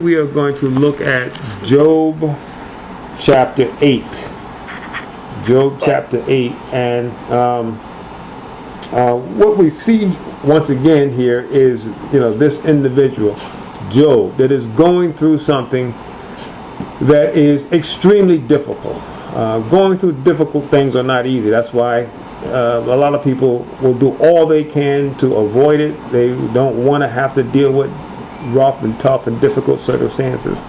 We are going to look at Job chapter 8. Job chapter 8. And what we see once again here is, this individual, Job, that is going through something that is extremely difficult. Going through difficult things are not easy. That's why a lot of people will do all they can to avoid it. They don't want to have to deal with rough and tough and difficult circumstances.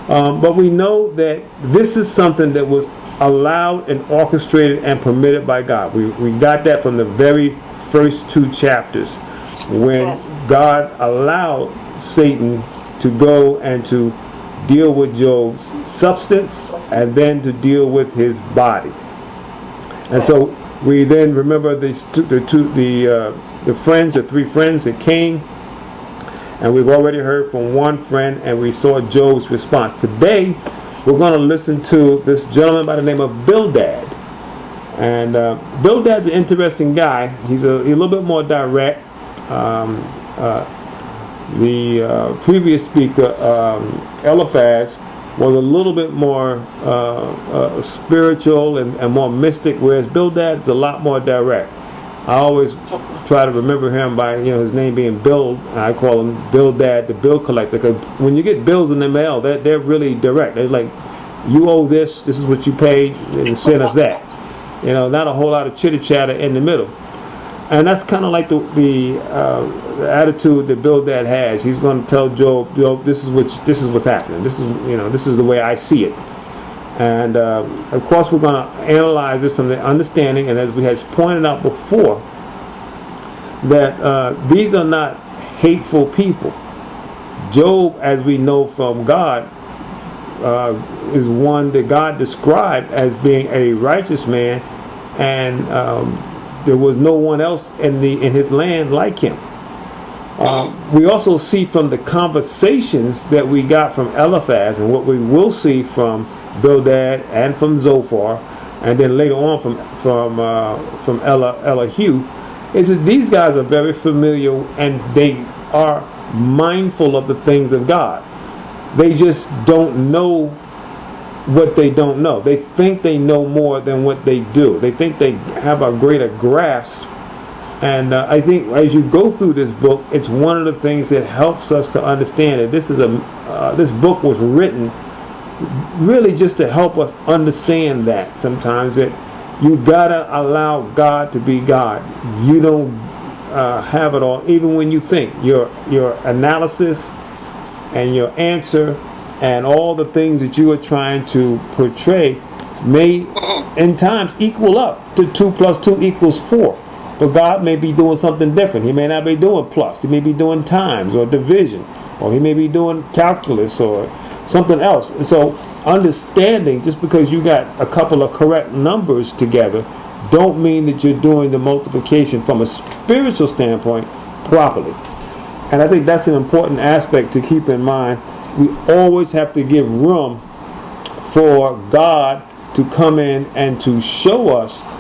But we know that this is something that was allowed and orchestrated and permitted by God. We got that from the very first two chapters when God allowed Satan to go and to deal with Job's substance and then to deal with his body. And so we then remember the three friends that came. And we've already heard from one friend, and we saw Job's response. Today, we're going to listen to this gentleman by the name of Bildad. And Bildad's an interesting guy. He's a little bit more direct. The previous speaker, Eliphaz, was a little bit more spiritual and more mystic, whereas Bildad's a lot more direct. I always try to remember him by his name being Bill. I call him Bildad, the bill collector. Because when you get bills in the mail, they're really direct. They're like, you owe this. This is what you paid, and send us that. Not a whole lot of chitter chatter in the middle. And that's kind of like the attitude that Bildad has. He's going to tell Job, this is what's happening. This is the way I see it. And of course, we're going to analyze this from the understanding, and as we had pointed out before, that these are not hateful people. Job, as we know from God, is one that God described as being a righteous man, and there was no one else in his land like him. We also see from the conversations that we got from Eliphaz, and what we will see from Bildad and from Zophar, and then later on from Elihu, is that these guys are very familiar and they are mindful of the things of God. They just don't know what they don't know. They think they know more than what they do. They think they have a greater grasp. And I think as you go through this book, it's one of the things that helps us to understand that this book was written really just to help us understand that sometimes that you gotta allow God to be God. You don't have it all. Even when you think your analysis and your answer and all the things that you are trying to portray may in times equal up to 2 + 2 = 4. But God may be doing something different. He may not be doing plus. He may be doing times or division. Or he may be doing calculus or something else. And so understanding, just because you got a couple of correct numbers together, don't mean that you're doing the multiplication from a spiritual standpoint properly. And I think that's an important aspect to keep in mind. We always have to give room for God to come in and to show us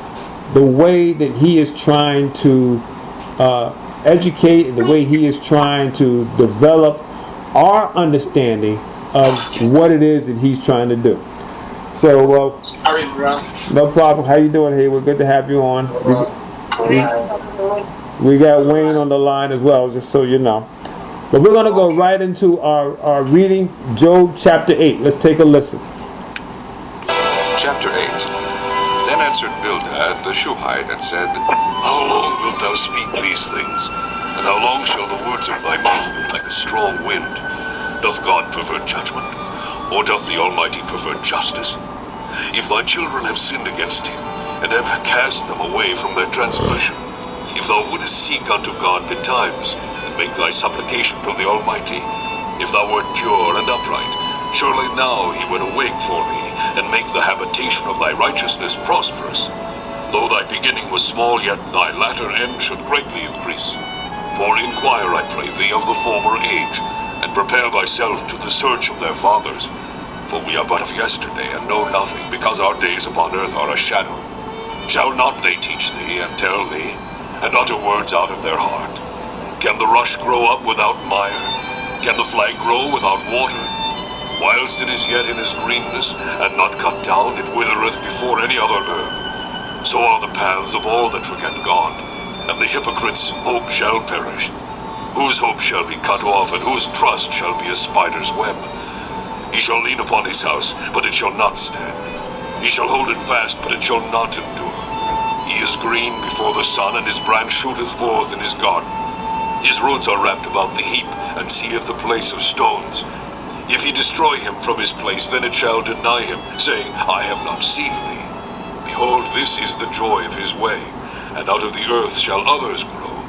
the way that he is trying to educate, and the way he is trying to develop our understanding of what it is that he's trying to do. So, no problem. How you doing, Hayward? Good to have you on. We got Wayne on the line as well, just so you know. But we're going to go right into our reading, Job chapter 8. Let's take a listen. Chapter 8. Then answered Bildad the Shuhite and said, How long wilt thou speak these things? And how long shall the words of thy mouth be like a strong wind? Doth God pervert judgment? Or doth the Almighty pervert justice? If thy children have sinned against him, and have cast them away from their transgression, if thou wouldest seek unto God betimes, and make thy supplication to the Almighty, if thou wert pure and upright, surely now he would awake for thee, and make the habitation of thy righteousness prosperous. Though thy beginning was small, yet thy latter end should greatly increase. For inquire, I pray thee, of the former age, and prepare thyself to the search of their fathers. For we are but of yesterday, and know nothing, because our days upon earth are a shadow. Shall not they teach thee, and tell thee, and utter words out of their heart? Can the rush grow up without mire? Can the flag grow without water? Whilst it is yet in his greenness, and not cut down, it withereth before any other herb. So are the paths of all that forget God, and the hypocrite's hope shall perish. Whose hope shall be cut off, and whose trust shall be a spider's web? He shall lean upon his house, but it shall not stand. He shall hold it fast, but it shall not endure. He is green before the sun, and his branch shooteth forth in his garden. His roots are wrapped about the heap, and seeth the place of stones. If he destroy him from his place, then it shall deny him, saying, I have not seen thee. Behold, this is the joy of his way, and out of the earth shall others grow.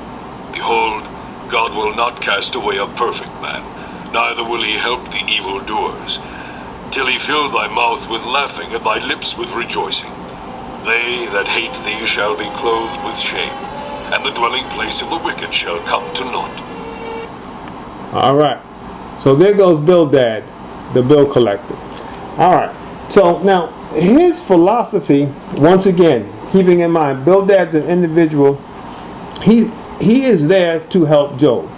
Behold, God will not cast away a perfect man, neither will he help the evildoers, till he fill thy mouth with laughing, and thy lips with rejoicing. They that hate thee shall be clothed with shame, and the dwelling place of the wicked shall come to naught. All right. So there goes Bildad, the bill collector. All right. So now his philosophy, once again, keeping in mind, Bildad's an individual. He is there to help Job.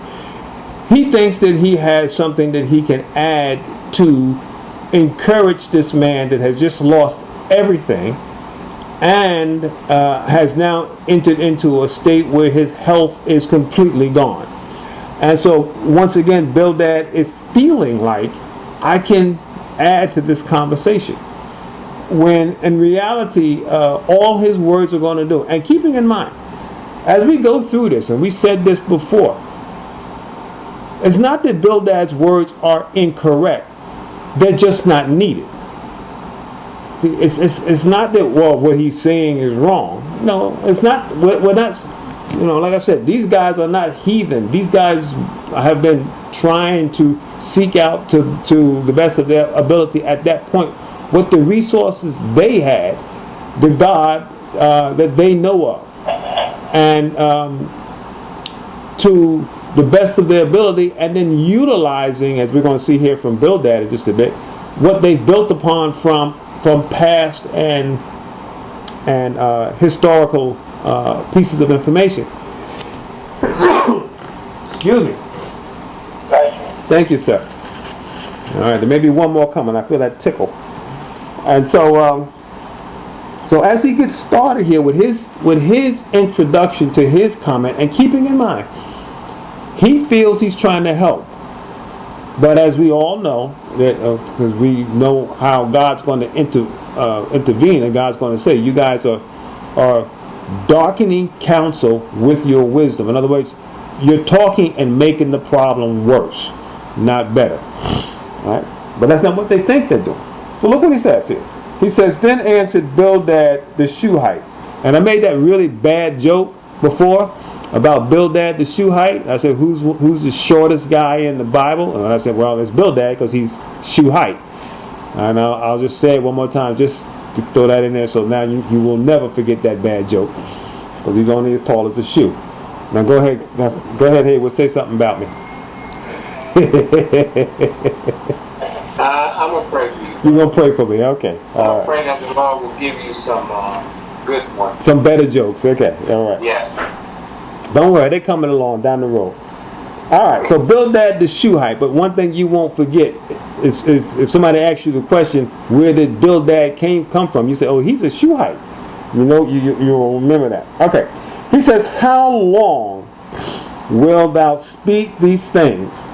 He thinks that he has something that he can add to encourage this man that has just lost everything and has now entered into a state where his health is completely gone. And so once again, Bildad is feeling like I can add to this conversation, when in reality all his words are going to do. And keeping in mind, as we go through this, and we said this before, it's not that Bildad's words are incorrect, they're just not needed. See, it's not that, well, what he's saying is wrong. No, it's not. We're not, like I said, these guys are not heathen. These guys have been trying to seek out to the best of their ability at that point what the resources they had, the God that they know of, and to the best of their ability, and then utilizing, as we're going to see here from Bildad in just a bit, what they've built upon from past and historical pieces of information. Excuse me. Thank you, sir. All right, there may be one more coming. I feel that tickle. And so, so as he gets started here with his introduction to his comment, and keeping in mind, he feels he's trying to help. But as we all know, that because we know how God's going to intervene, and God's going to say, you guys are darkening counsel with your wisdom. In other words, you're talking and making the problem worse, not better. All right? But that's not what they think they're doing. So look what he says here. He says, then answered Bildad the Shuhite. And I made that really bad joke before about Bildad the Shuhite. I said, who's the shortest guy in the Bible? And I said, well, it's Bildad because he's Shuhite. And I'll just say it one more time just to throw that in there, so now you will never forget that bad joke, because he's only as tall as a shoe. Now go ahead, Haywood, say something about me. I'm going to pray for you. You're going to pray for me, okay. I'm praying that the Lord will give you some good ones. Some better jokes, okay, all right. Yes. Don't worry, they're coming along down the road. All right, so Bildad the Shuhite. But one thing you won't forget is if somebody asks you the question, where did Bildad come from? You say, oh, he's a Shuhite. You know, you'll remember that. Okay. He says, how long wilt thou speak these things?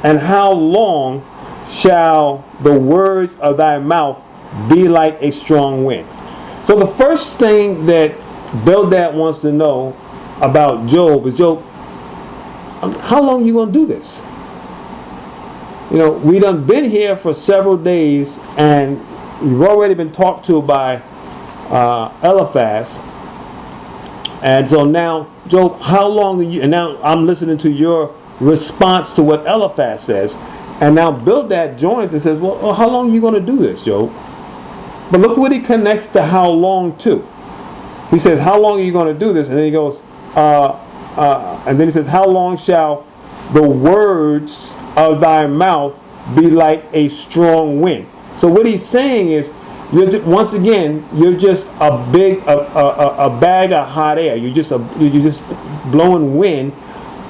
And how long shall the words of thy mouth be like a strong wind? So the first thing that Bildad wants to know about Job is, Job, how long are you going to do this? You know, we done been here for several days, and we've already been talked to by Eliphaz. And so now, Job, how long are you? And now I'm listening to your response to what Eliphaz says. And now Bildad joins and says, well, how long are you going to do this, Job? But look what he connects to how long to. He says, how long are you going to do this? And then he goes, and then he says, how long shall the words of thy mouth be like a strong wind? So what he's saying is, once again, you're just a bag of hot air. You're just blowing wind,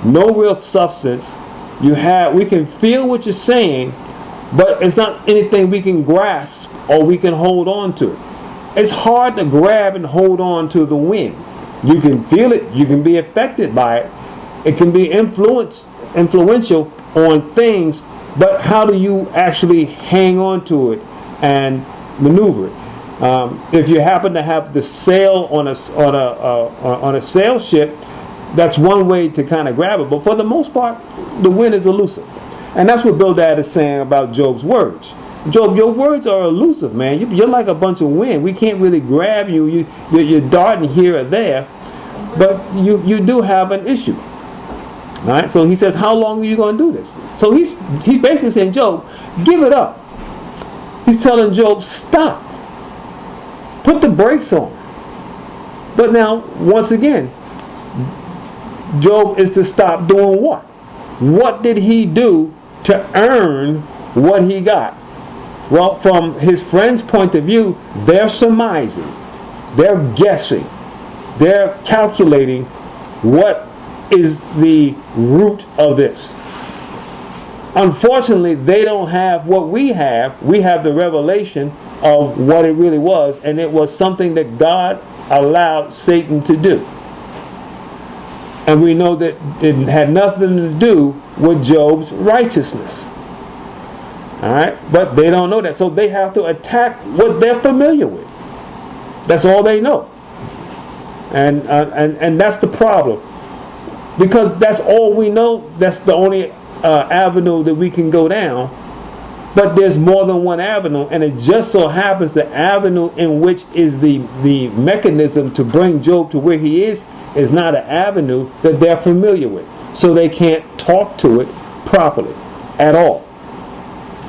no real substance, we can feel what you're saying, but it's not anything we can grasp or we can hold on to. It's hard to grab and hold on to the wind. You can feel it, you can be affected by it. It can be influential on things, but how do you actually hang on to it and maneuver it? If you happen to have the sail on a sail ship, that's one way to kind of grab it. But for the most part, the wind is elusive. And that's what Bildad is saying about Job's words. Job, your words are elusive, man. You're like a bunch of wind. We can't really grab you. You're darting here or there. But you do have an issue. All right? So he says, how long are you going to do this? So he's basically saying, Job, give it up. He's telling Job, stop. Put the brakes on. But now, once again, Job is to stop doing what? What did he do to earn what he got? Well, from his friend's point of view, they're surmising, they're guessing, they're calculating what is the root of this. Unfortunately, they don't have what we have. We have the revelation of what it really was, and it was something that God allowed Satan to do. And we know that it had nothing to do with Job's righteousness. All right? But they don't know that. So they have to attack what they're familiar with. That's all they know. And that's the problem. Because that's all we know. That's the only avenue that we can go down. But there's more than one avenue. And it just so happens the avenue in which is the mechanism to bring Job to where he is not an avenue that they're familiar with. So they can't talk to it properly at all.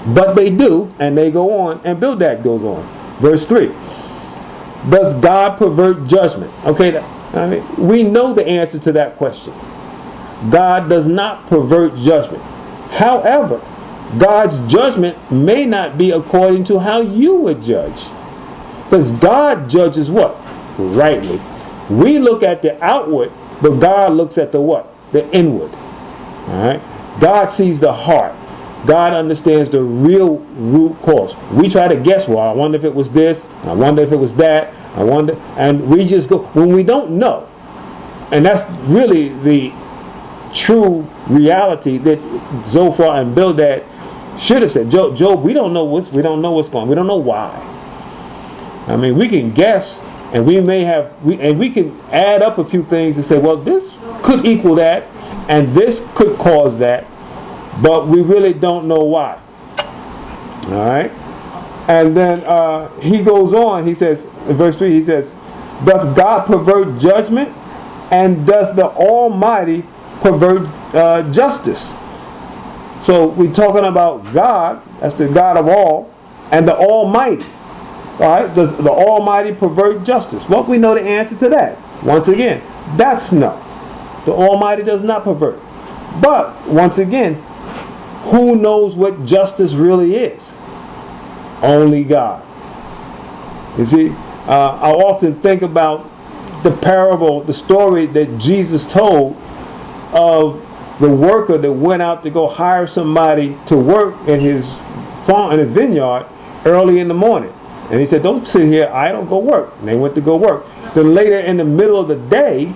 But they do, and they go on, and Bildad goes on. Verse 3. Does God pervert judgment? Okay, I mean, we know the answer to that question. God does not pervert judgment. However, God's judgment may not be according to how you would judge. Because God judges what? Rightly. We look at the outward, but God looks at the what? The inward. All right? God sees the heart. God understands the real root cause. We try to guess, well, I wonder if it was this, I wonder if it was that, I wonder, and we just go, when we don't know. And that's really the true reality that Zophar and Bildad should have said. Job, we don't know what's going on. We don't know why. I mean, we can guess, and we can add up a few things and say, well, this could equal that, and this could cause that, but we really don't know why. All right? And then he goes on, he says, in verse 3, he says, does God pervert judgment, and does the Almighty pervert justice? So we're talking about God, that's the God of all, and the Almighty. All right? Does the Almighty pervert justice? Well, we know the answer to that. Once again, that's no. The Almighty does not pervert. But, once again, who knows what justice really is? Only God. You see, I often think about the parable, the story that Jesus told of the worker that went out to go hire somebody to work in his farm, in his vineyard, early in the morning. And he said, don't sit here idle, go work. And they went to go work. Then later in the middle of the day,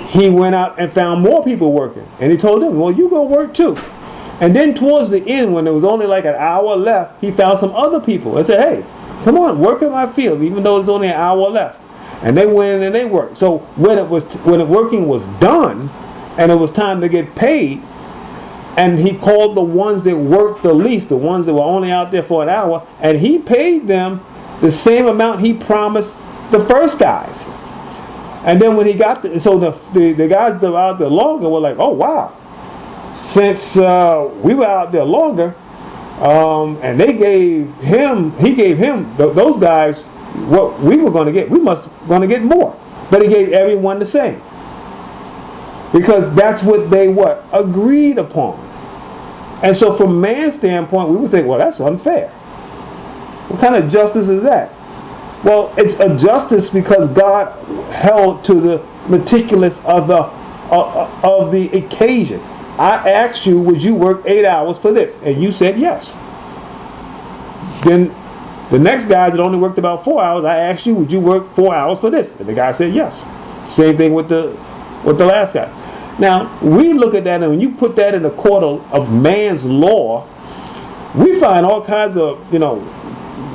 he went out and found more people working. And he told them, well, you go work too. And then towards the end, when there was only like an hour left, he found some other people and said, hey, come on, work in my field, even though there's only an hour left. And they went in and they worked. So when the working was done and it was time to get paid, and he called the ones that worked the least, the ones that were only out there for an hour, and he paid them the same amount he promised the first guys. And then when he got so the guys that were out there longer were like, oh wow, since we were out there longer, and he gave those guys what we were going to get. We must going to get more, but he gave everyone the same, because that's what they agreed upon. And so from man's standpoint, we would think, well, that's unfair. What kind of justice is that? Well, it's a justice because God held to the meticulous of the occasion. I asked you, would you work 8 hours for this? And you said yes. Then the next guys that only worked about 4 hours, I asked you, would you work 4 hours for this? And the guy said yes. Same thing with the last guy. Now, we look at that, and when you put that in the court of man's law, we find all kinds of,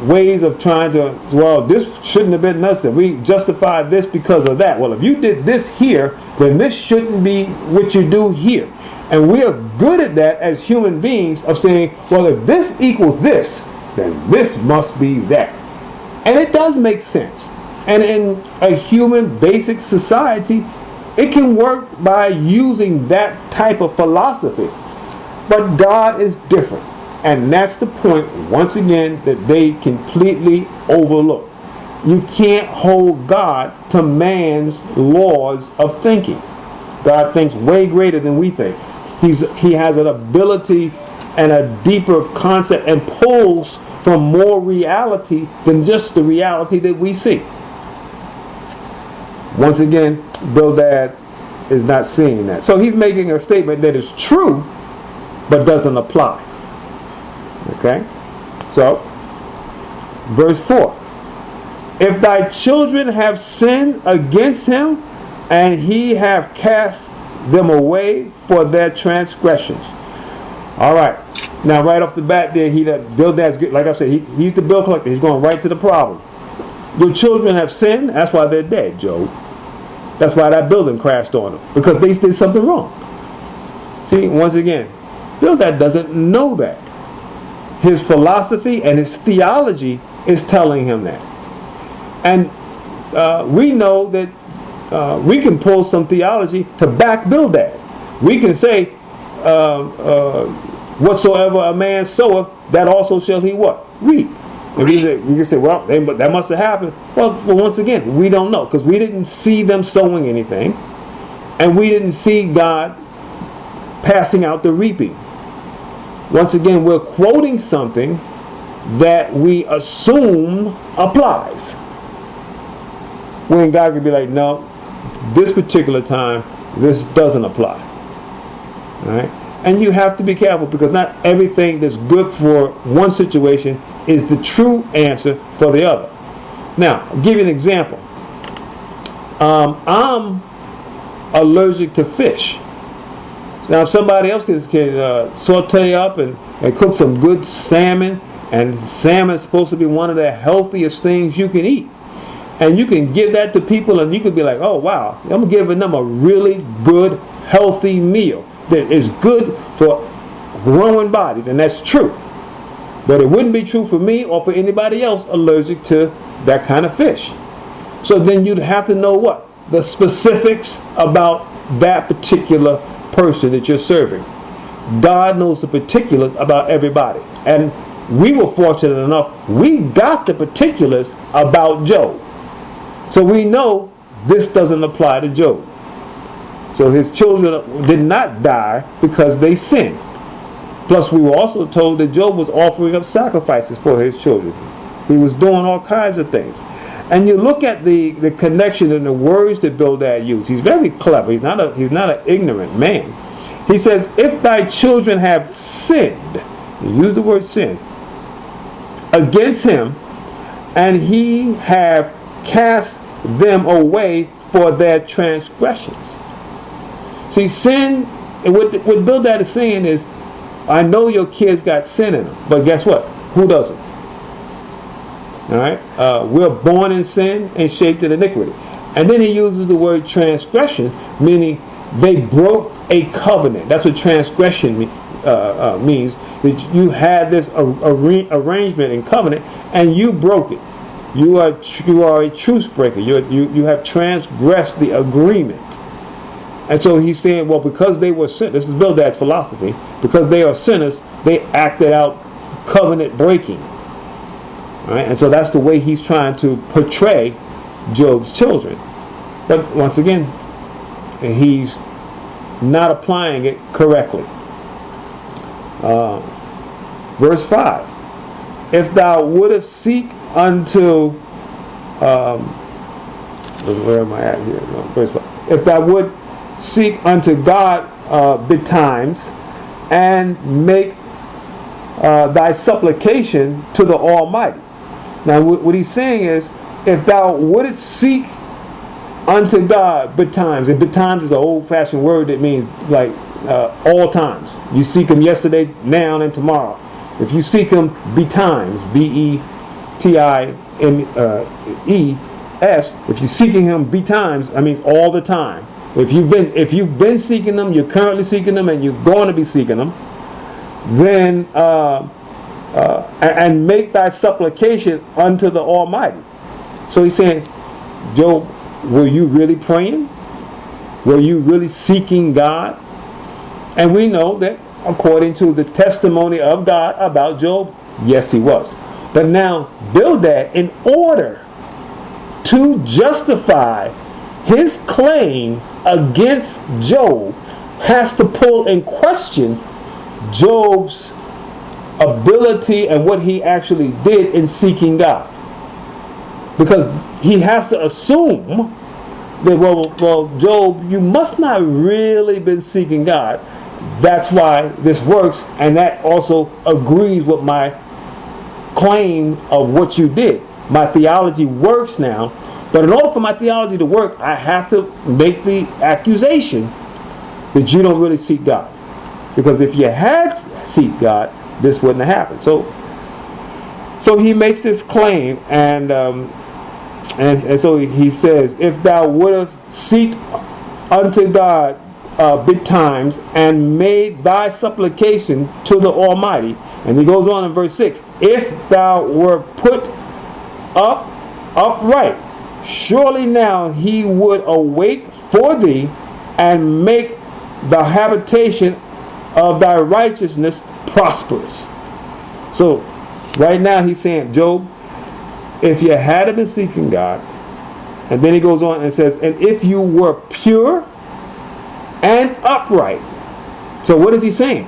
ways of trying to, well, this shouldn't have been necessary. We justify this because of that. Well, if you did this here, then this shouldn't be what you do here. And we are good at that as human beings of saying, well, if this equals this, then this must be that. And it does make sense. And in a human basic society, it can work by using that type of philosophy. But God is different. And that's the point, once again, that they completely overlook. You can't hold God to man's laws of thinking. God thinks way greater than we think. He has an ability and a deeper concept and pulls from more reality than just the reality that we see. Once again, Bildad is not seeing that. So he's making a statement that is true, but doesn't apply. Okay? So, verse 4. If thy children have sinned against him, and he have cast them away for their transgressions. All right. Now, right off the bat there, Bildad's good. Like I said, he's the bill collector. He's going right to the problem. Your children have sinned. That's why they're dead, Job. That's why that building crashed on them. Because they did something wrong. See, once again, Bildad doesn't know that. His philosophy and his theology is telling him that. And we know that we can pull some theology to back Bildad. We can say, whatsoever a man soweth, that also shall he what? Reap. And we can say, well, that must have happened. Well, once again, we don't know, because we didn't see them sowing anything, and we didn't see God passing out the reaping. Once again, we're quoting something that we assume applies, when God could be like, no, this particular time, this doesn't apply. All right? And you have to be careful, because not everything that's good for one situation is the true answer for the other. Now, I'll give you an example. I'm allergic to fish. Now, if somebody else can saute up and cook some good salmon, and salmon is supposed to be one of the healthiest things you can eat, and you can give that to people, and you can be like, oh, wow, I'm giving them a really good, healthy meal that is good for growing bodies, and that's true. But it wouldn't be true for me or for anybody else allergic to that kind of fish. So then you'd have to know what? The specifics about that particular person that you're serving. God knows the particulars about everybody. And we were fortunate enough, we got the particulars about Job. So we know this doesn't apply to Job. So his children did not die because they sinned. Plus, we were also told that Job was offering up sacrifices for his children. He was doing all kinds of things. And you look at the connection in the words that Bildad used. He's very clever. He's not an ignorant man. He says, if thy children have sinned, he used the word sin, against him, and he have cast them away for their transgressions. See, sin, what Bildad is saying is, I know your kids got sin in them, but guess what? Who doesn't? All right? We're born in sin and shaped in iniquity. And then he uses the word transgression, meaning they broke a covenant. That's what transgression means. That you had this arrangement and covenant, and you broke it. You are a truce breaker. You have transgressed the agreement. And so he's saying, well, because they were sinners, this is Bildad's philosophy, because they are sinners, they acted out covenant breaking. All right? And so that's the way he's trying to portray Job's children. But once again, he's not applying it correctly. Verse 5. If thou wouldest seek unto, where am I at here? No, verse 5. If thou would seek unto God betimes, and make thy supplication to the Almighty. Now what he's saying is, if thou wouldst seek unto God betimes, and betimes is an old-fashioned word that means like all times. You seek him yesterday, now, and tomorrow. If you seek him betimes, B-E-T-I-M-E-S, if you're seeking him betimes, that means all the time. If you've been seeking them, you're currently seeking them, and you're going to be seeking them, then and make thy supplication unto the Almighty. So he's saying, Job, were you really praying? Were you really seeking God? And we know that according to the testimony of God about Job, yes, he was. But now Bildad, in order to justify his claim against Job, has to pull in question Job's ability and what he actually did in seeking God. Because he has to assume that, well, Job, you must not really been seeking God. That's why this works, and that also agrees with my claim of what you did. My theology works now, but in order for my theology to work, I have to make the accusation that you don't really seek God. Because if you had seek God, this wouldn't have happened. So he makes this claim, and so he says, if thou wouldst seek unto God betimes, and made thy supplication to the Almighty. And he goes on in verse 6, if thou were put upright, surely now he would awake for thee, and make the habitation of thy righteousness prosperous. So right now he's saying, Job, if you had been seeking God, and then he goes on and says, and if you were pure and upright. So what is he saying?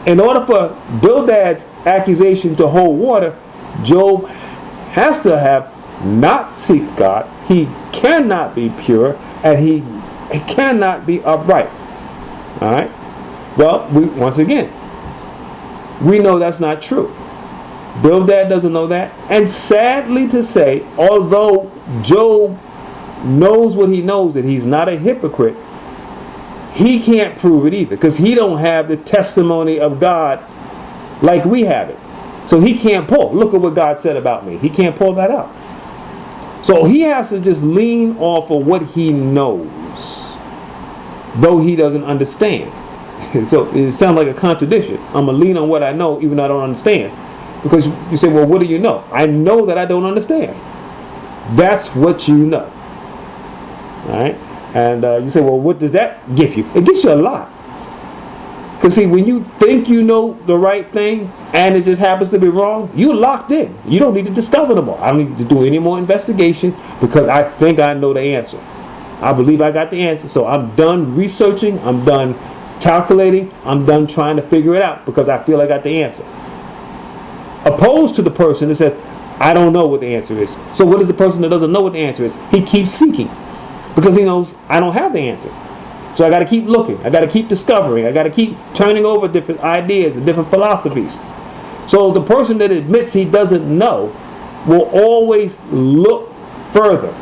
In order for Bildad's accusation to hold water, Job has to have not seek God. He cannot be pure, and he cannot be upright. All right. Well, once again, we know that's not true. Bildad doesn't know that, and sadly to say, although Job knows what he knows, that he's not a hypocrite, he can't prove it either, because he don't have the testimony of God like we have it. So he can't pull. Look at what God said about me. He can't pull that out. So he has to just lean off of what he knows, though he doesn't understand. So it sounds like a contradiction. I'm going to lean on what I know, even though I don't understand. Because you say, well, what do you know? I know that I don't understand. That's what you know. All right? And you say, well, what does that give you? It gives you a lot. Because see, when you think you know the right thing and it just happens to be wrong, you're locked in. You don't need to discover them all. I don't need to do any more investigation because I think I know the answer. I believe I got the answer. So I'm done researching. I'm done calculating. I'm done trying to figure it out because I feel I got the answer. Opposed to the person that says, I don't know what the answer is. So what is the person that doesn't know what the answer is? He keeps seeking. Because he knows I don't have the answer. So I got to keep looking. I got to keep discovering. I got to keep turning over different ideas and different philosophies. So the person that admits he doesn't know will always look further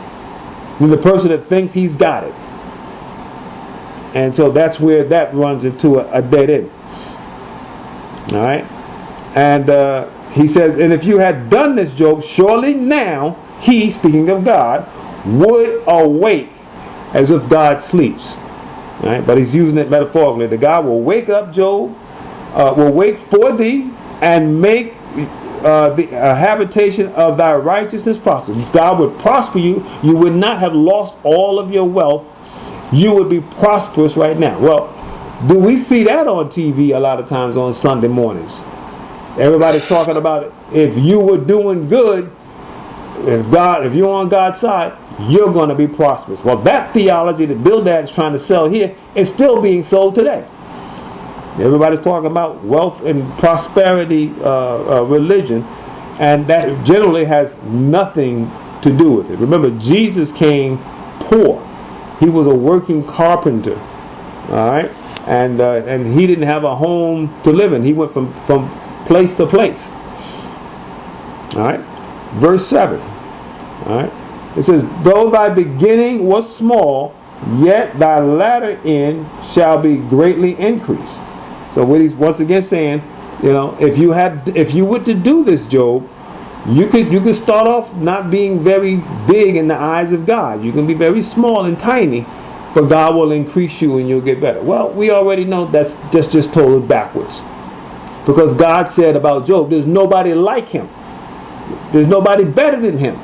than the person that thinks he's got it. And so that's where that runs into a dead end. All right? And he says, and if you had done this, Job, surely now he, speaking of God, would awake as if God sleeps. Right? But he's using it metaphorically. The God will wake up Job, will wake for thee, and make the habitation of thy righteousness prosper. God would prosper you. You would not have lost all of your wealth. You would be prosperous right now. Well, do we see that on TV a lot of times on Sunday mornings? Everybody's talking about it. If you were doing good, if you're on God's side, you're going to be prosperous. Well, that theology that Bildad is trying to sell here is still being sold today. Everybody's talking about wealth and prosperity religion, and that generally has nothing to do with it. Remember, Jesus came poor. He was a working carpenter. All right? and he didn't have a home to live in. He went from place to place. All right, verse 7. All right, it says, though thy beginning was small, yet thy latter end shall be greatly increased. So what he's once again saying, if you were to do this, Job, you could start off not being very big in the eyes of God. You can be very small and tiny, but God will increase you and you'll get better. Well, we already know that's just totally backwards. Because God said about Job, there's nobody like him. There's nobody better than him.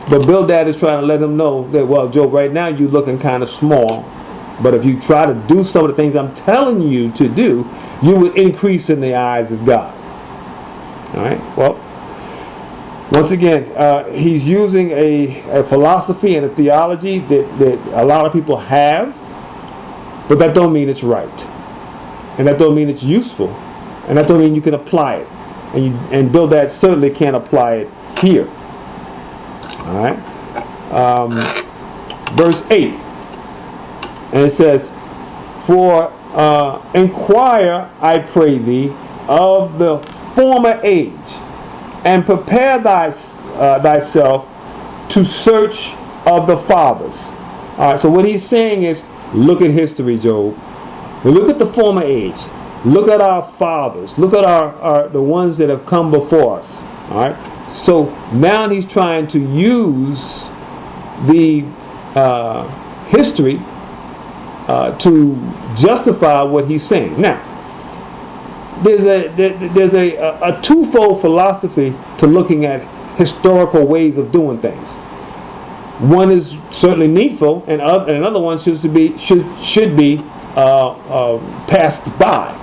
But Bildad is trying to let him know that, well, Job, right now you're looking kind of small. But if you try to do some of the things I'm telling you to do, you will increase in the eyes of God. All right? Well, once again, he's using a philosophy and a theology that a lot of people have, but that don't mean it's right. And that don't mean it's useful. And that don't mean you can apply it. And Bildad certainly can't apply it here. All right? Verse 8. And it says, for inquire, I pray thee, of the former age, and prepare thyself to search of the fathers. All right, so what he's saying is, look at history, Job. Look at the former age. Look at our fathers. Look at the ones that have come before us. All right. So now he's trying to use the history to justify what he's saying. Now, there's a twofold philosophy to looking at historical ways of doing things. One is certainly needful, and another one should be passed by.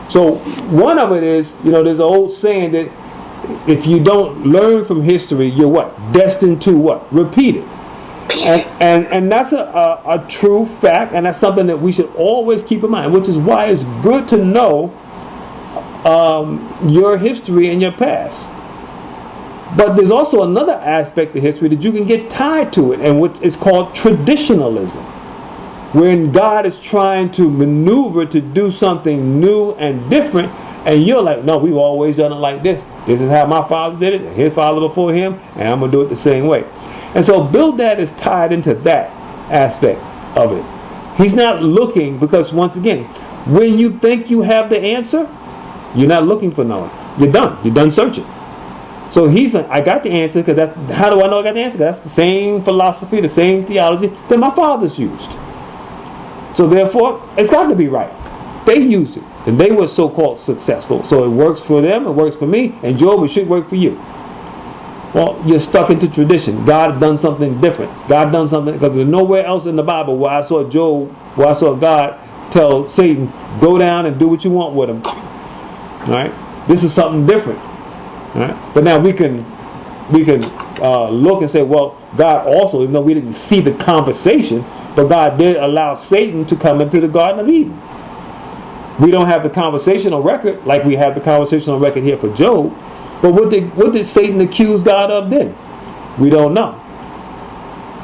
So one of it is, there's an old saying that if you don't learn from history, you're what? Destined to what? Repeat it. And that's a true fact, and that's something that we should always keep in mind, which is why it's good to know your history and your past. But there's also another aspect of history that you can get tied to it, and what is called traditionalism, when God is trying to maneuver to do something new and different, and you're like, no, we've always done it like this. This is how my father did it, and his father before him, and I'm going to do it the same way. And so Bildad is tied into that aspect of it. He's not looking, because once again, when you think you have the answer, you're not looking for knowing. You're done. You're done searching. So he's like, I got the answer, because how do I know I got the answer? 'Cause that's the same philosophy, the same theology that my fathers used. So therefore, it's got to be right. They used it, and they were so-called successful. So it works for them, it works for me, and Job, it should work for you. Well, you're stuck into tradition. God has done something different. God done something, because there's nowhere else in the Bible where I saw God tell Satan, go down and do what you want with him. All right? This is something different. All right? But now we can look and say, well, God also, even though we didn't see the conversation, but God did allow Satan to come into the Garden of Eden. We don't have the conversational record like we have the conversational record here for Job. But what did Satan accuse God of then? We don't know.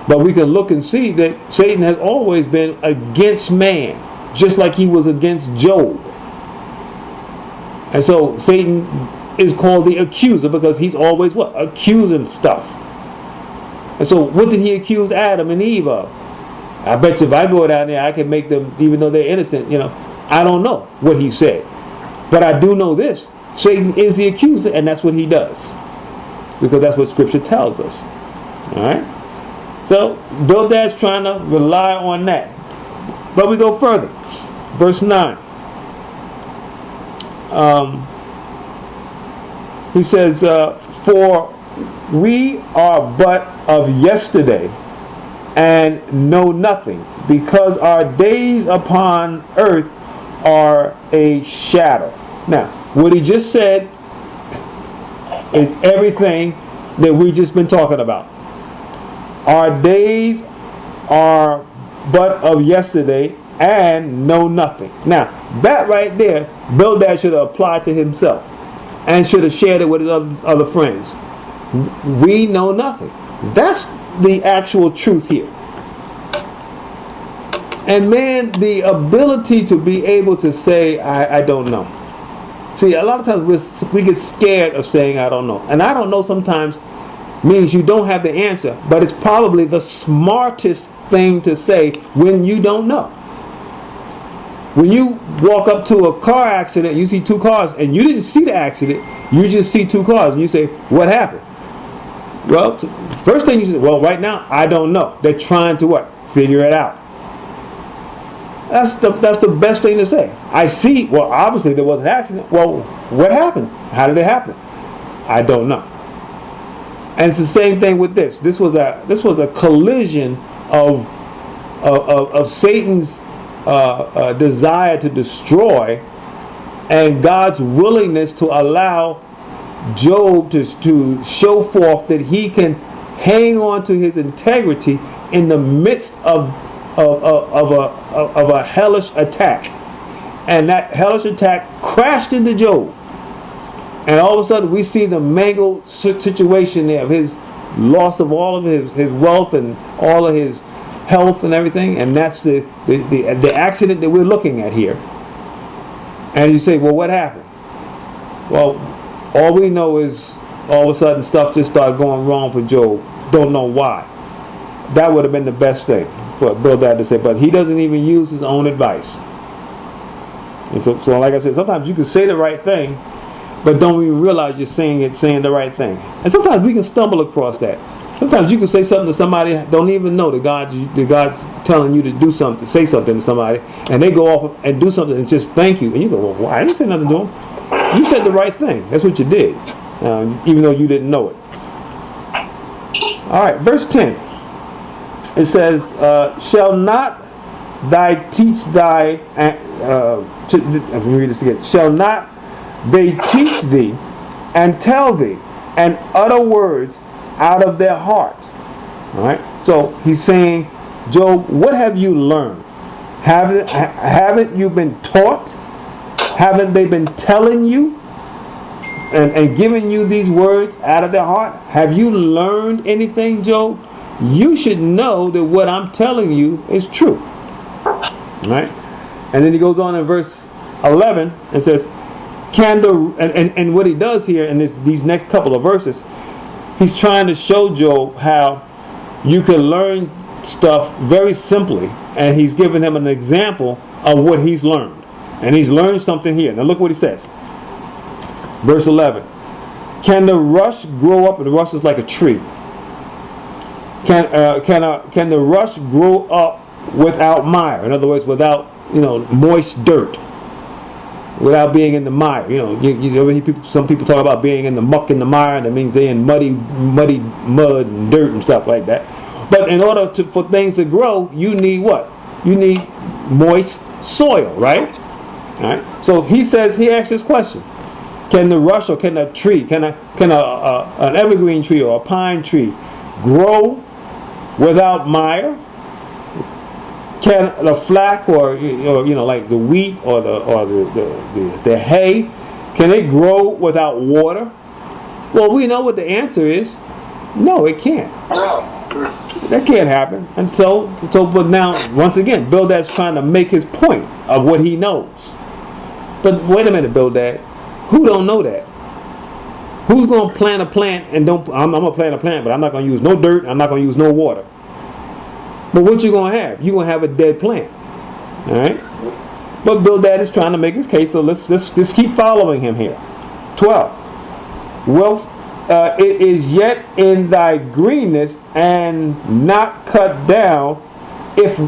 But we can look and see that Satan has always been against man, just like he was against Job. And so Satan is called the accuser because he's always what? Accusing stuff. And so what did he accuse Adam and Eve of? I bet you if I go down there, I can make them, even though they're innocent, I don't know what he said. But I do know this. Satan is the accuser, and that's what he does. Because that's what Scripture tells us. Alright? So, Bildad's trying to rely on that. But we go further. Verse 9. He says, for we are but of yesterday, and know nothing, because our days upon earth are a shadow. Now, what he just said is everything that we just been talking about. Our days are but of yesterday and know nothing. Now, that right there, Bildad should have applied to himself and should have shared it with his other friends. We know nothing. That's the actual truth here. And man, the ability to be able to say, I don't know. See, a lot of times we get scared of saying I don't know. And I don't know sometimes means you don't have the answer, but it's probably the smartest thing to say when you don't know. When you walk up to a car accident, you see two cars, and you didn't see the accident, you just see two cars, and you say, what happened? Well, first thing you say, well, right now, I don't know. They're trying to what? Figure it out. That's the best thing to say. I see, well, obviously there was an accident. Well, what happened? How did it happen? I don't know. And it's the same thing with this. This was a collision of Satan's desire to destroy and God's willingness to allow Job to show forth that he can hang on to his integrity in the midst of a hellish attack. And that hellish attack crashed into Job. And all of a sudden we see the mangled situation there of his loss of all of his wealth and all of his health and everything. And that's the accident that we're looking at here. And you say, well, what happened? Well, all we know is all of a sudden stuff just started going wrong for Job. Don't know why. That would have been the best thing for Bildad to say. But he doesn't even use his own advice. And so like I said, sometimes you can say the right thing, but don't even realize you're saying the right thing. And sometimes we can stumble across that. Sometimes you can say something to somebody, don't even know that God's telling you to do something, say something to somebody, and they go off and do something and just thank you. And you go, well, I didn't say nothing to them. You said the right thing. That's what you did, even though you didn't know it. All right, verse 10. It says, shall not thy teach thy, let me read this again. Shall not they teach thee and tell thee and utter words out of their heart? All right. So he's saying, Job, what have you learned? Haven't you been taught? Haven't they been telling you and giving you these words out of their heart? Have you learned anything, Job? You should know that what I'm telling you is true. All right. And then he goes on in verse 11 and says, and what he does here in these next couple of verses, he's trying to show Job how you can learn stuff very simply, and he's giving him an example of what he's learned. And he's learned something here. Now look what he says. Verse 11. Can the rush grow up? And the rush is like a tree. Can the rush grow up without mire? In other words, without moist dirt. Without being in the mire. You ever hear some people talk about being in the muck and the mire, and that means they're in muddy mud and dirt and stuff like that. But in order for things to grow, you need what? You need moist soil, right? All right. So he asks this question: can the rush or can a tree, can an evergreen tree or a pine tree grow without mire? Can the flax or like the wheat or the hay, can it grow without water? Well, we know what the answer is. No, it can't. That can't happen. And but now once again, Bildad's trying to make his point of what he knows. But wait a minute, Bildad, who don't know that? Who's going to plant a plant and I'm going to plant a plant, but I'm not going to use no dirt. I'm not going to use no water. But what you going to have? You're going to have a dead plant. All right? But Bildad is trying to make his case, so let's keep following him here. 12. Well, it is yet in thy greenness and not cut down, if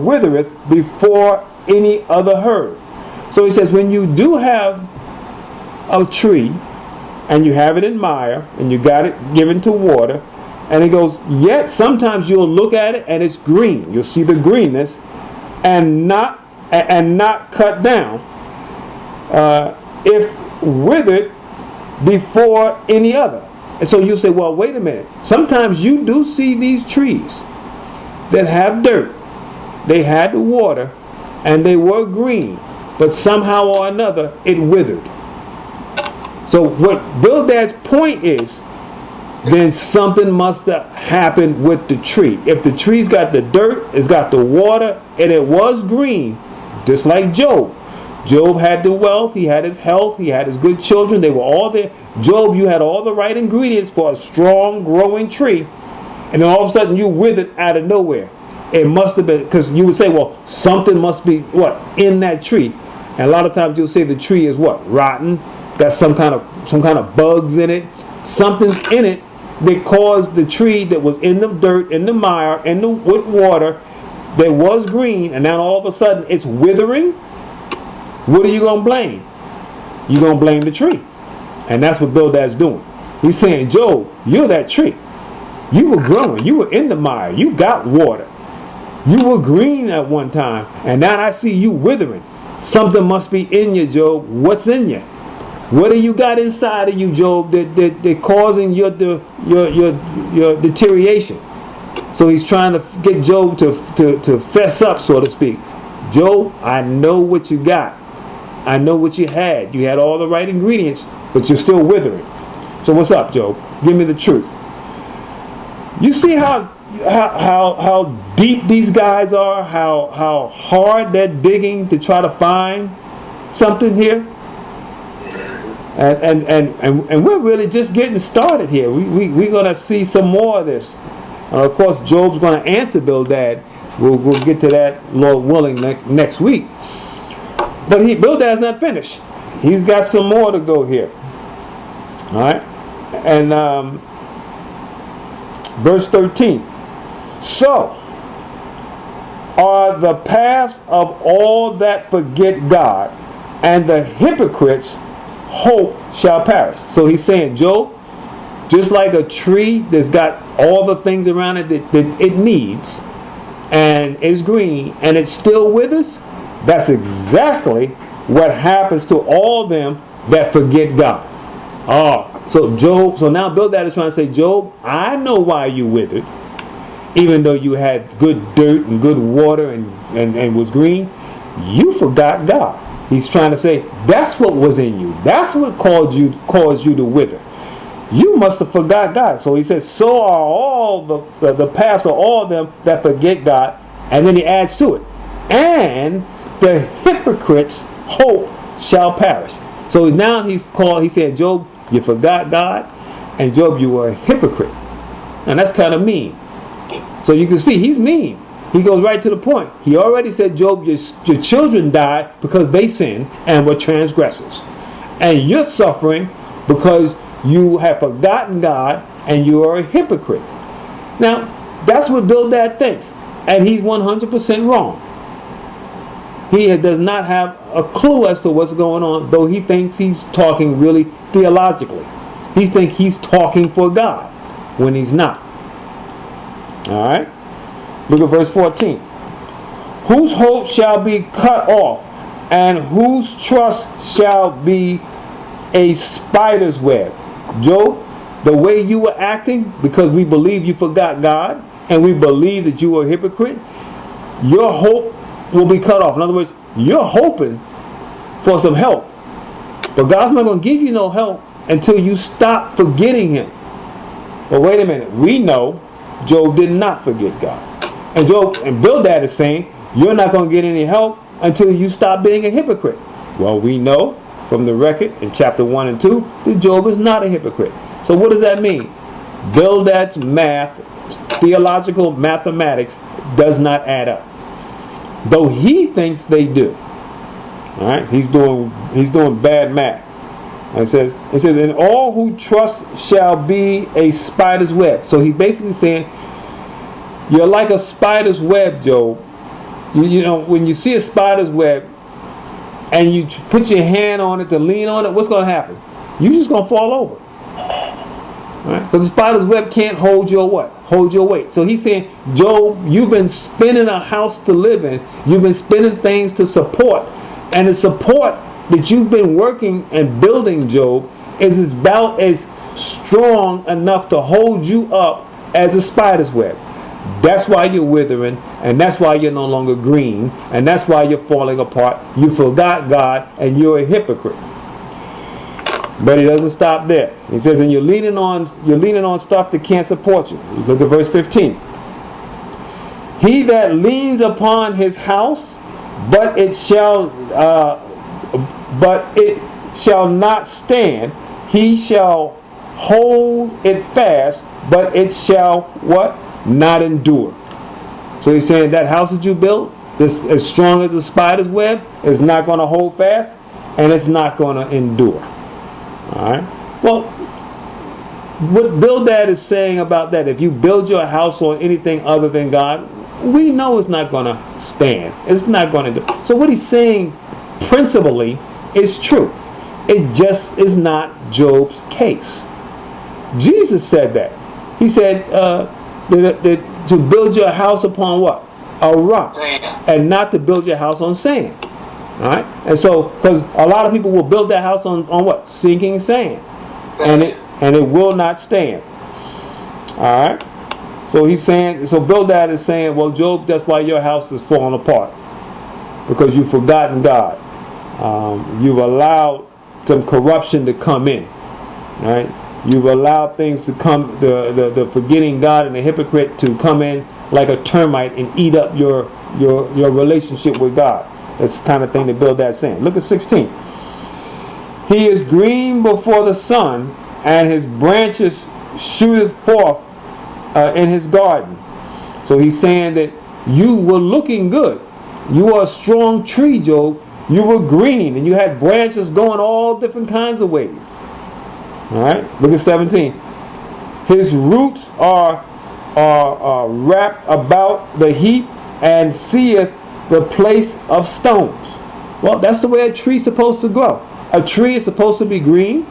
withereth before any other herb. So he says, when you do have a tree and you have it in mire and you got it given to water, and he goes, yet sometimes you'll look at it and it's green. You'll see the greenness and not cut down, if withered before any other. And so you say, well, wait a minute. Sometimes you do see these trees that have dirt. They had the water and they were green, but somehow or another it withered. So what Bildad's point is, then something must have happened with the tree. If the tree's got the dirt, it's got the water, and it was green, just like Job. Job had the wealth, he had his health, he had his good children, they were all there. Job, you had all the right ingredients for a strong growing tree, and then all of a sudden you withered out of nowhere. It must have been, because you would say, well, something must be what in that tree. And a lot of times you'll say the tree is what? Rotten, got some kind of bugs in it. Something's in it that caused the tree that was in the dirt, in the mire, in the with water, that was green, and now all of a sudden it's withering. What are you going to blame? You're going to blame the tree. And that's what Bildad's doing. He's saying, Job, you're that tree. You were growing. You were in the mire. You got water. You were green at one time. And now I see you withering. Something must be in you, Job. What's in you? What do you got inside of you, Job, that causing your deterioration? So he's trying to get Job to fess up, so to speak. Job, I know what you got. I know what you had. You had all the right ingredients, but you're still withering. So what's up, Job? Give me the truth. You see how deep these guys are, how hard they're digging to try to find something here? And we're really just getting started here. We're going to see some more of this. Of course, Job's going to answer Bildad. We'll get to that, Lord willing, next week. But Bildad's not finished. He's got some more to go here. All right? And verse 13. So are the paths of all that forget God, and the hypocrites' hope shall perish. So he's saying, Job, just like a tree that's got all the things around it that it needs, and is green, and it still withers, that's exactly what happens to all them that forget God. So now Bildad is trying to say, Job, I know why you withered, even though you had good dirt and good water and was green. You forgot God. He's trying to say that's what was in you. That's what caused you to wither. You must have forgot God. So he says, so are all the paths of all them that forget God. And then he adds to it, and the hypocrites' hope shall perish. So now he said, Job, you forgot God, and Job, you were a hypocrite. And that's kind of mean. So you can see he's mean. He goes right to the point. He already said, Job, your children died because they sinned and were transgressors. And you're suffering because you have forgotten God and you are a hypocrite. Now, that's what Bildad thinks. And he's 100% wrong. He does not have a clue as to what's going on, though he thinks he's talking really theologically. He thinks he's talking for God when he's not. All right? Look at verse 14. Whose hope shall be cut off, and whose trust shall be a spider's web? Job, the way you were acting, because we believe you forgot God, and we believe that you were a hypocrite, your hope will be cut off. In other words, you're hoping for some help, but God's not going to give you no help until you stop forgetting Him. But wait a minute, we know Job did not forget God. And Bildad is saying, you're not going to get any help until you stop being a hypocrite. Well, we know from the record in chapter 1 and 2 that Job is not a hypocrite. So what does that mean? Bildad's math, theological mathematics, does not add up, though he thinks they do. All right, he's doing bad math. And it says, and all who trust shall be a spider's web. So he's basically saying, you're like a spider's web, Job. You know, when you see a spider's web and you put your hand on it to lean on it, what's going to happen? You're just going to fall over. Right? Because the spider's web can't hold your what? Hold your weight. So he's saying, Job, you've been spinning a house to live in. You've been spinning things to support. And the support that you've been working and building, Job, is about as strong enough to hold you up as a spider's web. That's why you're withering, and that's why you're no longer green, and that's why you're falling apart. You forgot God, and you're a hypocrite. But he doesn't stop there. He says, and you're leaning on stuff that can't support you. Look at verse 15. He that leans upon his house, but it shall not stand. He shall hold it fast, but it shall what? Not endure. So he's saying that house that you built, this as strong as the spider's web, is not going to hold fast, and it's not going to endure. All right. Well, what Bildad is saying about that, if you build your house on anything other than God, we know it's not going to stand. It's not going to do. So what he's saying principally is true. It just is not Job's case. Jesus said that. He said to build your house upon what? A rock. Sand. And not to build your house on sand. All right? And so, because a lot of people will build their house on what? Sinking sand. And it will not stand. All right? So he's saying, so Bildad is saying, well, Job, that's why your house is falling apart. Because you've forgotten God. You've allowed some corruption to come in. Right? You've allowed things to come, the forgetting God and the hypocrite to come in like a termite and eat up your relationship with God. That's the kind of thing that Bildad's saying. Look at 16. He is green before the sun, and his branches shooteth forth in his garden. So he's saying that you were looking good. You were a strong tree, Job. You were green, and you had branches going all different kinds of ways. All right, look at 17. His roots are wrapped about the heap, and seeth the place of stones. Well, that's the way a tree's supposed to grow. A tree is supposed to be green.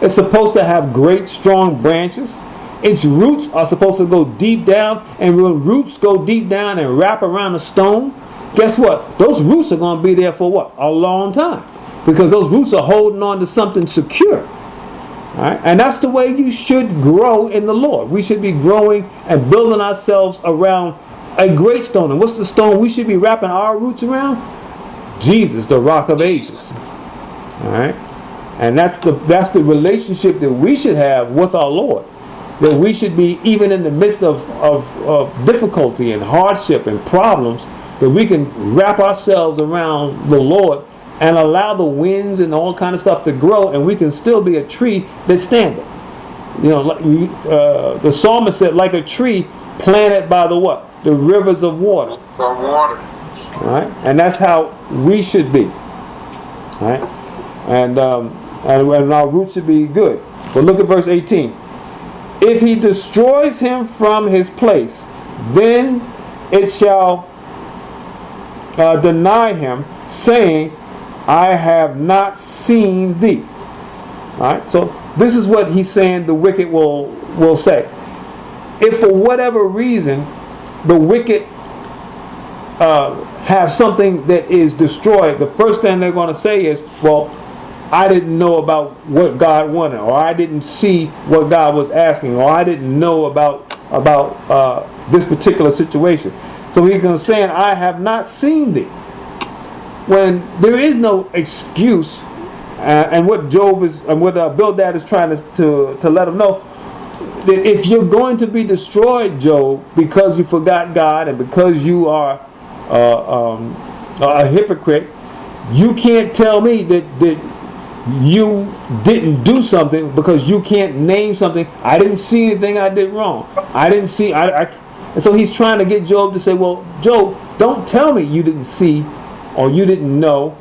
It's supposed to have great, strong branches. Its roots are supposed to go deep down, and when roots go deep down and wrap around a stone, guess what? Those roots are going to be there for what? A long time. Because those roots are holding on to something secure. All right? And that's the way you should grow in the Lord. We should be growing and building ourselves around a great stone. And what's the stone we should be wrapping our roots around? Jesus, the rock of ages. All right? And that's the relationship that we should have with our Lord. That we should be, even in the midst of difficulty and hardship and problems, that we can wrap ourselves around the Lord and allow the winds and all kind of stuff to grow, and we can still be a tree that's standing. You know, the psalmist said, like a tree planted by the what? The rivers of water. The water. All right? And that's how we should be. All right? And our roots should be good. But look at verse 18. If he destroys him from his place, then it shall deny him, saying, I have not seen thee. All right? So this is what he's saying the wicked will say. If for whatever reason the wicked have something that is destroyed, the first thing they're going to say is, well, I didn't know about what God wanted, or I didn't see what God was asking, or I didn't know about this particular situation. So he's going to say, I have not seen thee. When there is no excuse, and what Job is, and what Bildad is trying to let him know, that if you're going to be destroyed, Job, because you forgot God and because you are a hypocrite, you can't tell me that you didn't do something because you can't name something. I didn't see anything I did wrong. I didn't see. And so he's trying to get Job to say, well, Job, don't tell me you didn't see or you didn't know.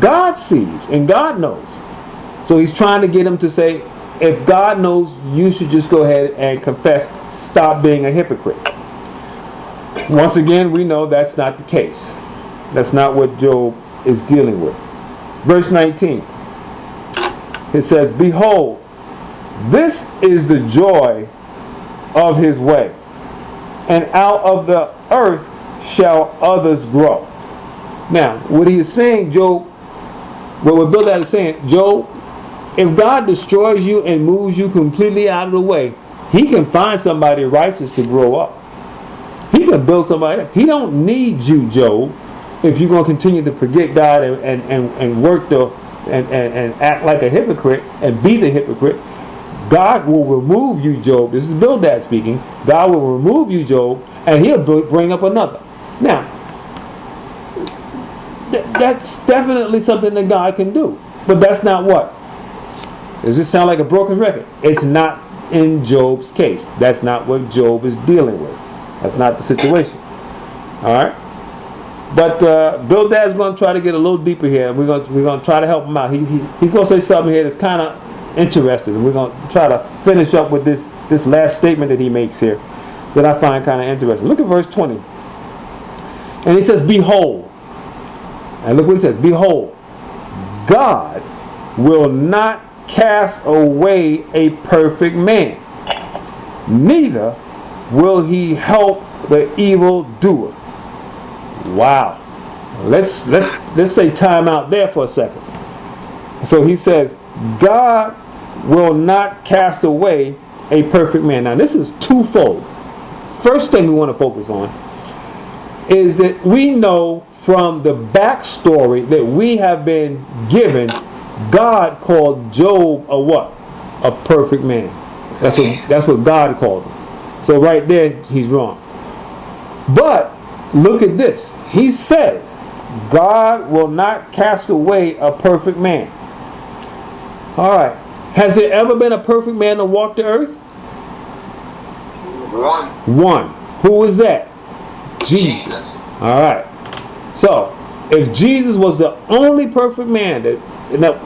God sees and God knows. So he's trying to get him to say, if God knows, you should just go ahead and confess. Stop being a hypocrite. Once again, we know that's not the case. That's not what Job is dealing with. Verse 19. It says, behold, this is the joy of his way, and out of the earth shall others grow. Now, what he is saying, Job, what Bildad is saying, Job, if God destroys you and moves you completely out of the way, he can find somebody righteous to grow up. He can build somebody up. He don't need you, Job, if you're going to continue to forget God and work the and act like a hypocrite and be the hypocrite, God will remove you, Job. This is Bildad speaking. God will remove you, Job, and he'll bring up another. Now, that's definitely something that God can do. But that's not what? Does this sound like a broken record? It's not in Job's case. That's not what Job is dealing with. That's not the situation. All right? But Bildad's going to try to get a little deeper here. And we're going to try to help him out. He's going to say something here that's kind of interesting. And we're going to try to finish up with this last statement that he makes here that I find kind of interesting. Look at verse 20. And he says, behold. And look what he says. Behold, God will not cast away a perfect man, neither will he help the evildoer. Wow. Let's say time out there for a second. So he says, God will not cast away a perfect man. Now this is twofold. First thing we want to focus on is that we know from the backstory that we have been given, God called Job a what? A perfect man. That's what God called him. So right there, he's wrong. But look at this. He said, God will not cast away a perfect man. All right. Has there ever been a perfect man to walk the earth? One. Who was that? Jesus. All right. So, if Jesus was the only perfect man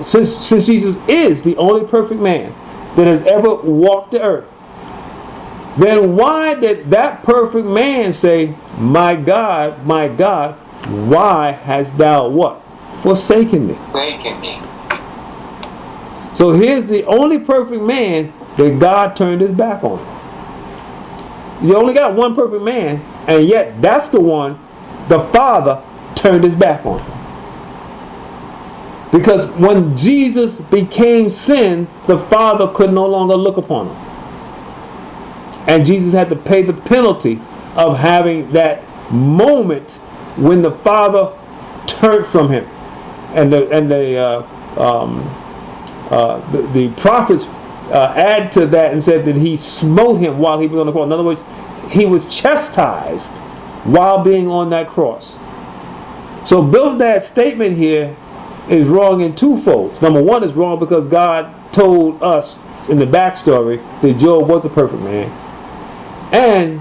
since Jesus is the only perfect man that has ever walked the earth, then why did that perfect man say, my God, why hast thou what? Forsaken me. Forsaken me. So here's the only perfect man that God turned his back on. You only got one perfect man, and yet that's the one the Father turned his back on. Because when Jesus became sin, the Father could no longer look upon him. And Jesus had to pay the penalty of having that moment when the Father turned from him. And the prophets add to that and said that he smote him while he was on the cross. In other words, he was chastised while being on that cross. So Bildad's statement here is wrong in two folds. Number one, is wrong because God told us in the backstory that Job was a perfect man. And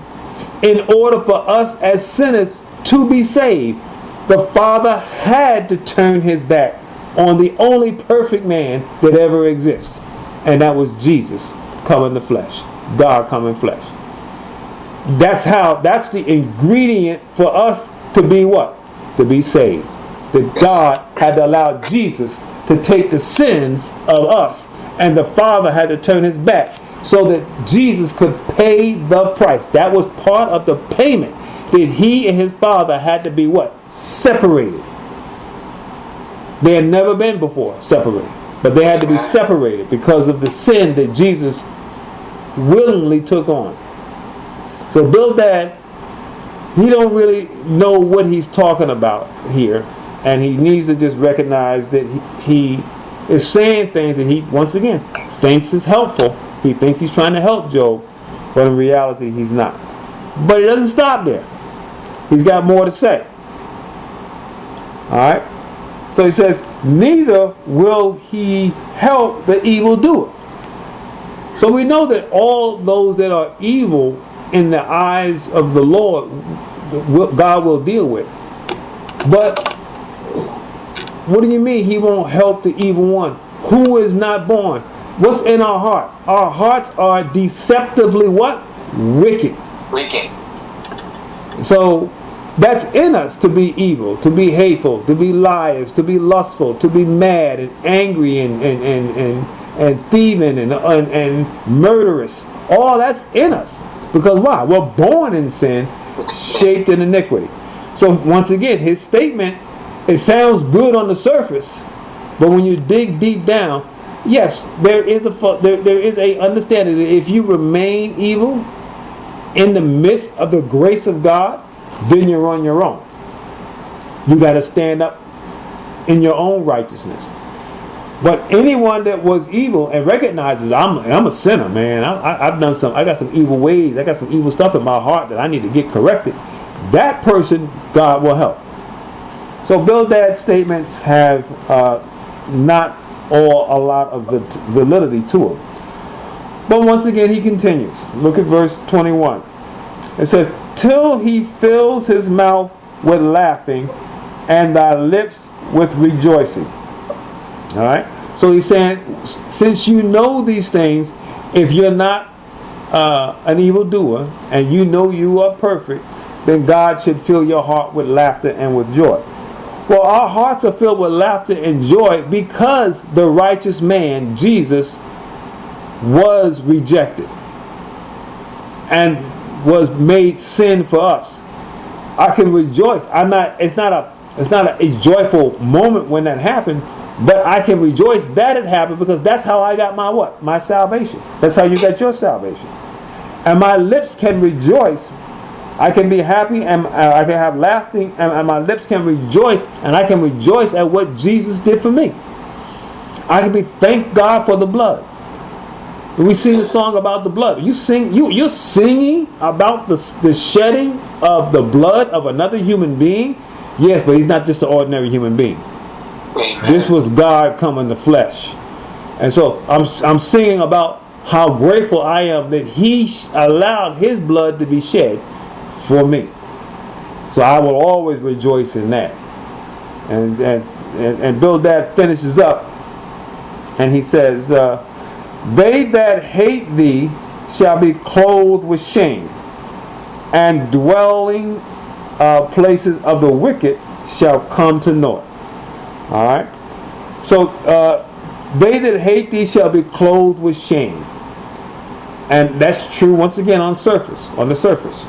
in order for us as sinners to be saved, the Father had to turn his back on the only perfect man that ever exists. And that was Jesus come in the flesh. God come in flesh. That's the ingredient for us to be what? To be saved. That God had to allow Jesus to take the sins of us, and the Father had to turn his back so that Jesus could pay the price. That was part of the payment, that he and his Father had to be what? Separated. They had never been before separated, but they had to be separated because of the sin that Jesus willingly took on. So Bildad, he don't really know what he's talking about here, and he needs to just recognize that he is saying things that he, once again, thinks is helpful. He thinks he's trying to help Job, but in reality he's not. But it doesn't stop there. He's got more to say. Alright? So he says, neither will he help the evildoer. So we know that all those that are evil in the eyes of the Lord, God will deal with. But what do you mean he won't help the evil one? Who is not born? What's in our heart? Our hearts are deceptively what? Wicked. Wicked. So that's in us, to be evil, to be hateful, to be liars, to be lustful, to be mad and angry and thieving and murderous. All that's in us. Because why? We're born in sin, shaped in iniquity. So once again, his statement, it sounds good on the surface, but when you dig deep down, yes, there is a understanding that if you remain evil in the midst of the grace of God, then you're on your own. You got to stand up in your own righteousness. But anyone that was evil and recognizes I'm a sinner, man. I've done some. I got some evil ways. I got some evil stuff in my heart that I need to get corrected. That person, God will help. So Bildad's statements have not a lot of validity to them. But once again, he continues. Look at verse 21. It says, till he fills his mouth with laughing and thy lips with rejoicing. All right. So he's saying, since you know these things, if you're not an evildoer and you know you are perfect, then God should fill your heart with laughter and with joy. Well, our hearts are filled with laughter and joy because the righteous man, Jesus, was rejected and was made sin for us. I can rejoice. It's not a joyful moment when that happened, but I can rejoice that it happened because that's how I got my what? My salvation. That's how you got your salvation. And my lips can rejoice. I can be happy and I can have laughter and my lips can rejoice, and I can rejoice at what Jesus did for me. I can thank God for the blood. We sing the song about the blood. You're singing about the shedding of the blood of another human being. Yes, but he's not just an ordinary human being. Amen. This was God come in the flesh. And so I'm singing about how grateful I am that he allowed his blood to be shed for me. So I will always rejoice in that. And Bildad finishes up and he says, they that hate thee shall be clothed with shame, and dwelling places of the wicked shall come to naught. All right. So they that hate thee shall be clothed with shame, and that's true once again on the surface.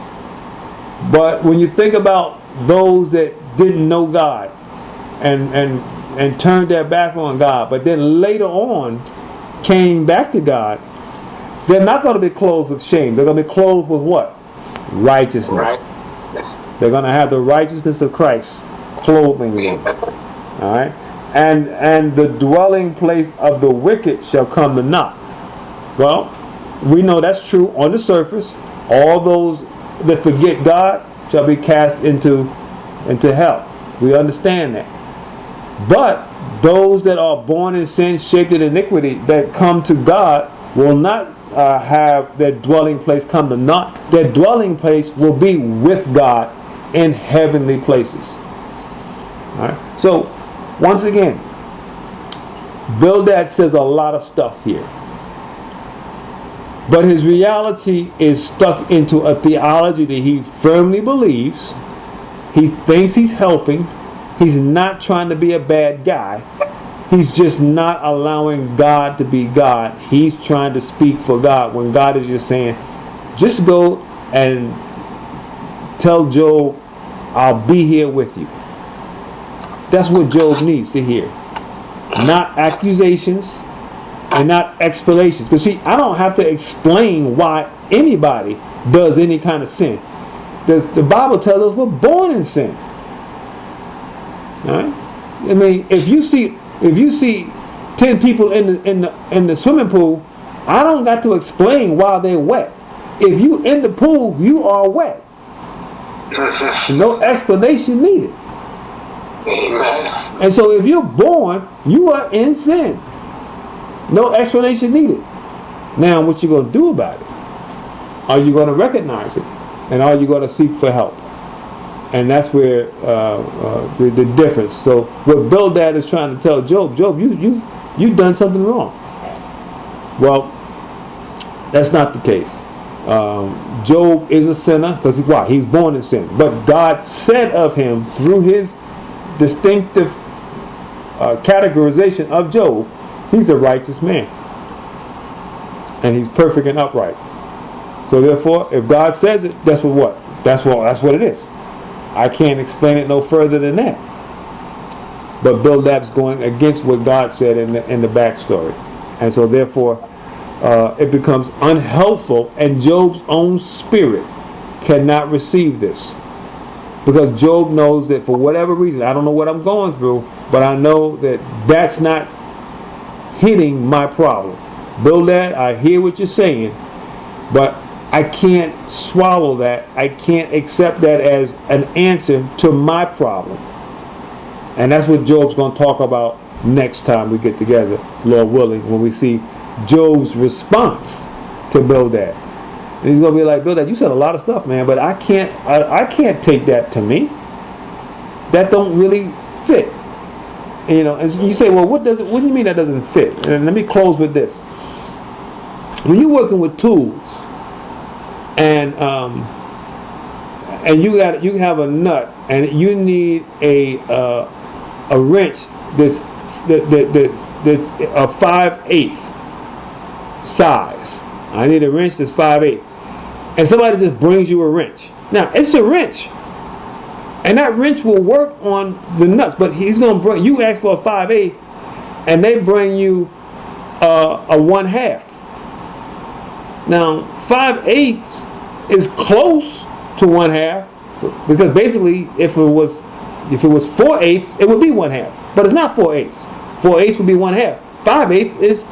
But when you think about those that didn't know God and turned their back on God, but then later on came back to God, they're not going to be clothed with shame. They're going to be clothed with what? Righteousness. Right. Yes. They're going to have the righteousness of Christ clothing them. All right. And the dwelling place of the wicked shall come to naught. Well, we know that's true on the surface. All those that forget God shall be cast into hell. We understand that. But those that are born in sin, shaped in iniquity, that come to God will not have their dwelling place come to naught. Their dwelling place will be with God in heavenly places. All right. So, once again, Bildad says a lot of stuff here. But his reality is stuck into a theology that he firmly believes. He thinks he's helping. He's not trying to be a bad guy. He's just not allowing God to be God. He's trying to speak for God when God is just saying, just go and tell Job, I'll be here with you. That's what Job needs to hear. Not accusations and not explanations. Because see, I don't have to explain why anybody does any kind of sin. The Bible tells us we're born in sin. All right? I mean, if you see 10 people in the swimming pool, I don't got to explain why they're wet. If you in the pool, you are wet. No explanation needed. Amen. And so if you're born, you are in sin. No explanation needed. Now, what you going to do about it? Are you going to recognize it? And are you going to seek for help? And that's where the difference. So what Bildad is trying to tell Job, you've done something wrong. Well, that's not the case. Job is a sinner because why? He's born in sin. But God said of him through his distinctive categorization of Job, he's a righteous man. And he's perfect and upright. So therefore, if God says it, that's what? That's what it is. I can't explain it no further than that. But Bildad's going against what God said in the backstory. And so therefore, it becomes unhelpful, and Job's own spirit cannot receive this. Because Job knows that for whatever reason, I don't know what I'm going through, but I know that that's not hitting my problem. Bildad, I hear what you're saying, but I can't swallow that. I can't accept that as an answer to my problem. And that's what Job's going to talk about next time we get together, Lord willing, when we see Job's response to Bildad. And he's going to be like, Bildad, you said a lot of stuff, man, but I can't take that to me. That don't really fit. You know, and you say, well, what do you mean that doesn't fit? And let me close with this. When you're working with tools, and you have a nut, and you need a wrench that's a 5/8 size. I need a wrench that's 5/8, and somebody just brings you a wrench. Now it's a wrench, and that wrench will work on the nuts. But he's going to bring you ask for a 5/8, and they bring you a 1/2. Now 5/8 is close to 1/2, because basically if it was 4/8, it would be 1/2. But it's not 4/8. 4/8 would be 1/2. 5/8 is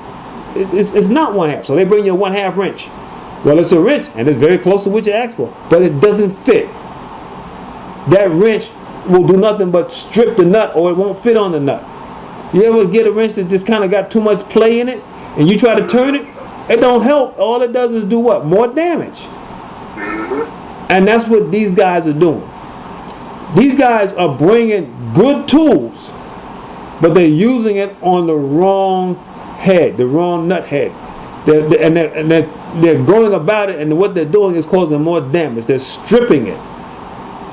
not 1/2. So they bring you a 1/2 wrench. Well, it's a wrench, and it's very close to what you asked for, but it doesn't fit. That wrench will do nothing but strip the nut, or it won't fit on the nut. You ever get a wrench that just kind of got too much play in it, and you try to turn it? It don't help. All it does is do what? More damage. And that's what these guys are doing. These guys are bringing good tools, but they're using it on the wrong head, the wrong nut head. They're going about it, and what they're doing is causing more damage. They're stripping it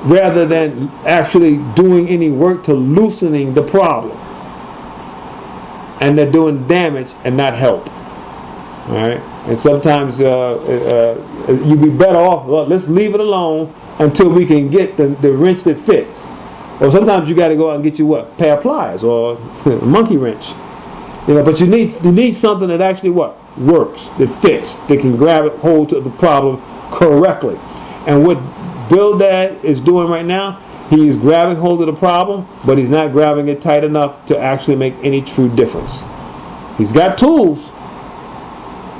rather than actually doing any work to loosening the problem. And they're doing damage and not help. All right, and sometimes you'd be better off. Well, let's leave it alone until we can get the wrench that fits. Or sometimes you got to go out and get you what? A pair of pliers or a monkey wrench. You know, but you need something that actually what? Works, that fits, that can grab hold to the problem correctly. And what Bildad is doing right now, he is grabbing hold of the problem, but he's not grabbing it tight enough to actually make any true difference. He's got tools,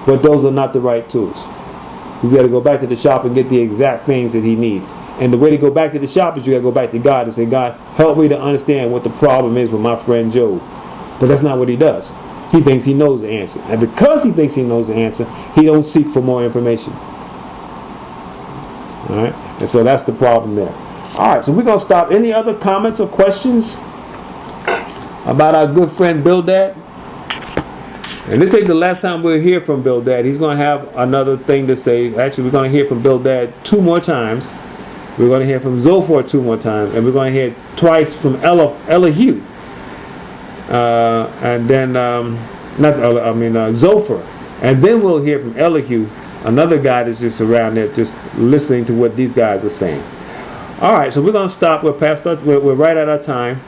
but those are not the right tools. He's got to go back to the shop and get the exact things that he needs. And the way to go back to the shop is you got to go back to God and say, God, help me to understand what the problem is with my friend Job. But that's not what he does. He thinks he knows the answer. And because he thinks he knows the answer, he don't seek for more information. All right? And so that's the problem there. All right, so we're going to stop. Any other comments or questions about our good friend Bildad? And this ain't the last time we'll hear from Bildad. He's going to have another thing to say. Actually, we're going to hear from Bildad 2 more times. We're going to hear from Zophar 2 more times. And we're going to hear twice from Elihu. And then, Zophar. And then we'll hear from Elihu, another guy that's just around there just listening to what these guys are saying. All right, so we're going to stop. We're right at our time.